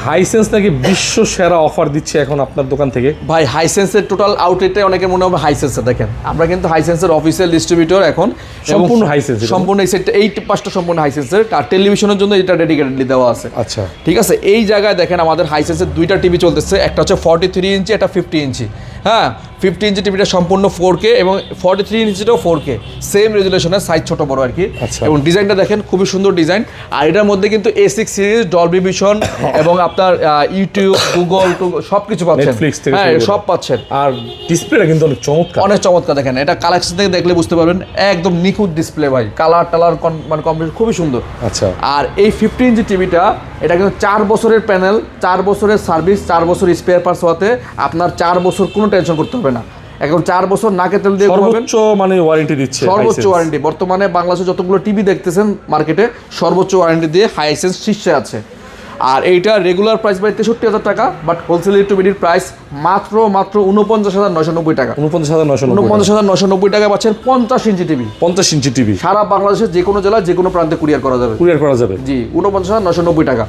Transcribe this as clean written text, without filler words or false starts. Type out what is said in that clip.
Hisense নাকি বিশ্ব সেরা অফার দিচ্ছে এখন আপনার দোকান থেকে। ভাই হাইসেন্সের টোটাল আউটলেটে অনেকের মনে হবে হাইসেন্সে, দেখেন আমরা কিন্তু হাইসেন্সের অফিসিয়াল ডিস্ট্রিবিউটর এখন, সম্পূর্ণ Hisense এটা? সম্পূর্ণ এই সেটটা, এই পাঁচটা সম্পূর্ণ হাইসেন্সের, আর টেলিভিশনের জন্য এটা ডেডিকেটেডলি দেওয়া আছে। আচ্ছা, ঠিক আছে, এই জায়গায় দেখেন আমাদের হাইসেন্সের দুইটা টিভি চলতেছে, একটা হচ্ছে 43 ইঞ্চি, একটা 50 ইঞ্চি। হ্যাঁ, 50 ইঞ্চি টিভিটা সম্পূর্ণ 4K এবং 43 ইঞ্চিটাও 4K, সেম রেজুলেশনের, সাইজ ছোট বড় আর কি। আচ্ছা। এবং ডিজাইনটা দেখেন খুবই সুন্দর ডিজাইন। আর এটার মধ্যে কিন্তু A6 সিরিজ, ডলবি ভিশন এবং আপনার ইউটিউব, গুগল সব কিছু পাচ্ছেন, Netflix থেকে হ্যাঁ শুরু করে। সব পাচ্ছেন। আর ডিসপ্লেটা কিন্তু অনেক চমৎকার। অনেক চমৎকার, দেখেন এটা কালেকশন থেকে দেখলে বুঝতে পারবেন, একদম নিখুঁত ডিসপ্লে ভাই, কালার টালার মানে কম্বিনেশন খুবই সুন্দর। আচ্ছা, আর এই 50 ইঞ্চি টিভিটা, এটা কিন্তু 4 বছরের প্যানেল, 4 বছরের সার্ভিস, 4 বছর স্পেয়ার পার্টস হওয়াতে আপনার 4 বছর কোনো টেনশন করতে হবে না। এখন 4 বছর নাকে তেল দিয়ে ঘুমাবেন, সর্বোচ্চ মানে ওয়ারেন্টি দিচ্ছে সর্বোচ্চ Hisense। ওয়ারেন্টি। বর্তমানে বাংলাদেশে যতগুলো টিভি দেখতেছেন মার্কেটে, সর্বোচ্চ ওয়ারেন্টি দিয়ে হাইসেন্স শীর্ষে আছে। আর এইটা রেগুলার প্রাইস ভাই 63,000 টাকা, বাট হোলসেল ইলেকট্রিবিটির প্রাইস মাত্র 49,990 টাকা। 49,990 49,990 টাকা পাচ্ছেন 50 ইঞ্চি টিভি। 50 ইঞ্চি টিভি সারা বাংলাদেশের যে কোনো জেলায় যে কোনো প্রান্তে কুরিয়ার করা যাবে। কুরিয়ার করা যাবে। জি, 49,990 টাকা।